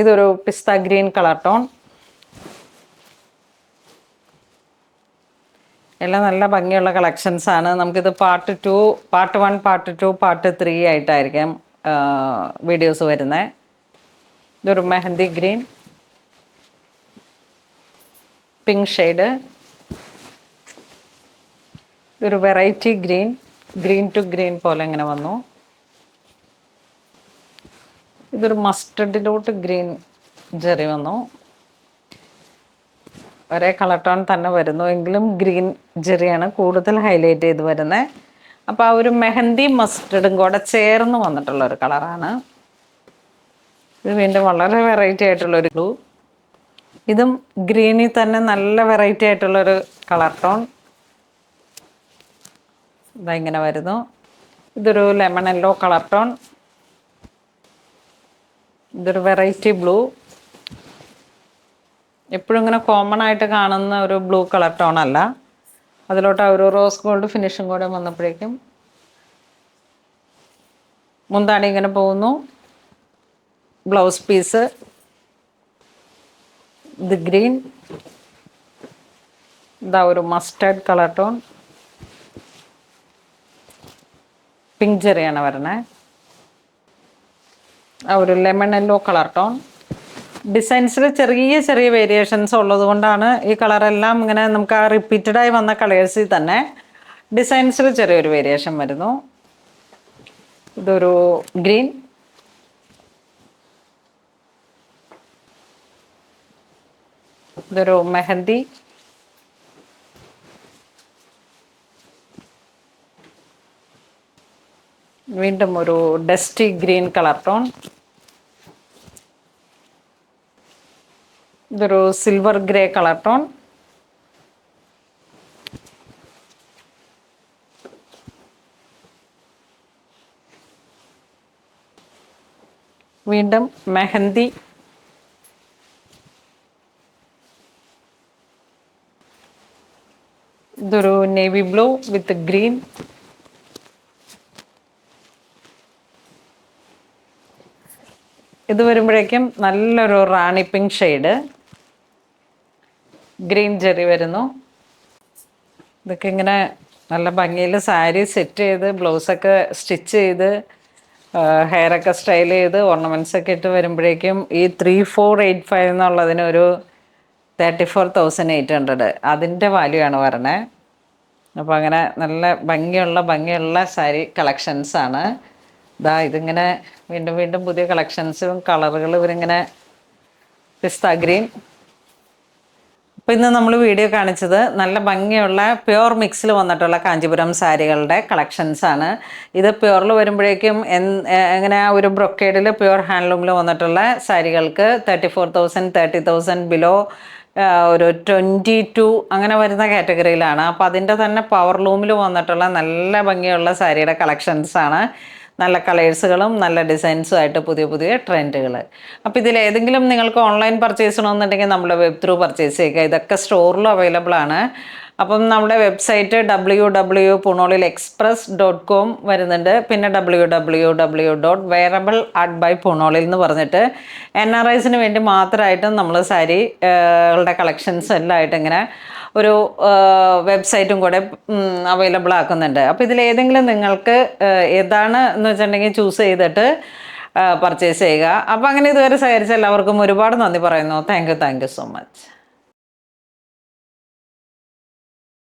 ഇതൊരു പിസ്ത green colour tone. എല്ലാം നല്ല ഭംഗിയുള്ള കളക്ഷൻസ് ആണ്. നമുക്കിത് പാർട്ട് 2, പാർട്ട് 1, പാർട്ട് 2, പാർട്ട് 3 ആയിട്ടായിരിക്കും വീഡിയോസ് വരുന്നത്. ഇതൊരു മെഹന്തി ഗ്രീൻ, പിങ്ക് ഷെയ്ഡ്. ഇതൊരു variety green, green to green പോലെ ഇങ്ങനെ വന്നു. ഇതൊരു മസ്റ്റർഡിലോട്ട് ഗ്രീൻ ജെറി വന്നു. ഒരേ കളർ ടോൺ തന്നെ വരുന്നു, എങ്കിലും ഗ്രീൻ ജെറിയാണ് കൂടുതൽ ഹൈലൈറ്റ് ചെയ്ത് വരുന്നത്. അപ്പോൾ ആ ഒരു മെഹന്തി മസ്റ്റർഡും കൂടെ ചേർന്ന് വന്നിട്ടുള്ള ഒരു കളറാണ് ഇത്. വീണ്ടും വളരെ വെറൈറ്റി ആയിട്ടുള്ളൊരു ബ്ലൂ. ഇതും ഗ്രീനിൽ തന്നെ നല്ല വെറൈറ്റി ആയിട്ടുള്ളൊരു കളർ ടോൺ. ഇതാ ഇങ്ങനെ വരുന്നു. ഇതൊരു ലെമൺ യെല്ലോ കളർ ടോൺ. ഇതൊരു വെറൈറ്റി ബ്ലൂ. എപ്പോഴും ഇങ്ങനെ കോമൺ ആയിട്ട് കാണുന്ന ഒരു ബ്ലൂ കളർ ടോൺ അല്ല. അതിലോട്ട് ആ ഒരു റോസ് ഗോൾഡ് ഫിനിഷും കൂടെ വന്നപ്പോഴേക്കും മുന്താണി ഇങ്ങനെ പോകുന്നു. ബ്ലൗസ് പീസ് ഇത് ഗ്രീൻ. ഇതാ ഒരു മസ്റ്റേർഡ് കളർ ടോൺ. പിങ്ക് ജെറിയാണ് വരണേ. ആ ഒരു ലെമൺ യെല്ലോ കളർ ടോൺ. ഡിസൈൻസിൽ ചെറിയ ചെറിയ വേരിയേഷൻസ് ഉള്ളത് കൊണ്ടാണ് ഈ കളറെല്ലാം ഇങ്ങനെ നമുക്ക് ആ റിപ്പീറ്റഡായി വന്ന കളേഴ്സിൽ തന്നെ ഡിസൈൻസിൽ ചെറിയൊരു വേരിയേഷൻ വരുന്നു. ഇതൊരു ഗ്രീൻ. ഇതൊരു മെഹന്തി. വീണ്ടും ഒരു ഡസ്റ്റി ഗ്രീൻ കളർ ടോൺ. ഇതൊരു സിൽവർ ഗ്രേ കളർ ടോൺ. വീണ്ടും മെഹന്തി. ഇതൊരു നേവി ബ്ലൂ വിത്ത് ഗ്രീൻ. ഇത് വരുമ്പോഴേക്കും നല്ലൊരു റാണി പിങ്ക് ഷെയ്ഡ്. ഗ്രീൻ ജെറി വരുന്നു. ഇതൊക്കെ ഇങ്ങനെ നല്ല ഭംഗിയിൽ സാരി സെറ്റ് ചെയ്ത് ബ്ലൗസൊക്കെ സ്റ്റിച്ച് ചെയ്ത് ഹെയറൊക്കെ സ്റ്റൈൽ ചെയ്ത് ഓർണമെൻറ്റ്സ് ഒക്കെ ഇട്ട് വരുമ്പോഴേക്കും ഈ 3485 എന്നുള്ളതിന് ഒരു 34,800 അതിൻ്റെ വാല്യൂ ആണ് വരണേ. അപ്പോൾ അങ്ങനെ നല്ല ഭംഗിയുള്ള സാരി കളക്ഷൻസാണ്. ഇതാ ഇതിങ്ങനെ വീണ്ടും വീണ്ടും പുതിയ കളക്ഷൻസും കളറുകളും ഇവരിങ്ങനെ പിസ്ത ഗ്രീൻ. അപ്പോൾ ഇന്ന് നമ്മൾ വീഡിയോ കാണിച്ചത് നല്ല ഭംഗിയുള്ള പ്യുവർ മിക്സിൽ വന്നിട്ടുള്ള കാഞ്ചീപുരം സാരികളുടെ കളക്ഷൻസാണ്. ഇത് പ്യുവറിൽ വരുമ്പോഴേക്കും എങ്ങനെ ഒരു ബ്രൊക്കേഡിൽ പ്യുവർ ഹാൻഡ്ലൂമിൽ വന്നിട്ടുള്ള സാരികൾക്ക് 34,000 30,000 ബിലോ ഒരു 22 അങ്ങനെ വരുന്ന കാറ്റഗറിയിലാണ്. അപ്പോൾ അതിൻ്റെ തന്നെ പവർ ലൂമിൽ വന്നിട്ടുള്ള നല്ല ഭംഗിയുള്ള സാരിയുടെ കളക്ഷൻസാണ്. നല്ല കളേഴ്സുകളും നല്ല ഡിസൈൻസും ആയിട്ട് പുതിയ പുതിയ ട്രെൻഡുകൾ. അപ്പോൾ ഇതിലേതെങ്കിലും നിങ്ങൾക്ക് ഓൺലൈൻ പർച്ചേസ് ചെയ്യണമെന്നുണ്ടെങ്കിൽ നമ്മുടെ വെബ് ത്രൂ പർച്ചേസ് ചെയ്യുക. ഇതൊക്കെ സ്റ്റോറിലും അവൈലബിൾ ആണ്. അപ്പം നമ്മുടെ വെബ്സൈറ്റ് www.punolilexpress.com വരുന്നുണ്ട്. പിന്നെ www.wearableartbypunolil എന്ന് പറഞ്ഞിട്ട് NRIസിന് വേണ്ടി മാത്രമായിട്ടും നമ്മൾ സാരികളുടെ കളക്ഷൻസ് എല്ലാം ആയിട്ട് ഇങ്ങനെ ഒരു വെബ്സൈറ്റും കൂടെ അവൈലബിൾ ആക്കുന്നുണ്ട്. അപ്പോൾ ഇതിലേതെങ്കിലും നിങ്ങൾക്ക് ഏതാണ് എന്ന് വെച്ചിട്ടുണ്ടെങ്കിൽ ചൂസ് ചെയ്തിട്ട് പർച്ചേസ് ചെയ്യുക. അപ്പോൾ അങ്ങനെ ഇതുവരെ സഹകരിച്ച എല്ലാവർക്കും ഒരുപാട് നന്ദി പറയുന്നു. Thank you so much.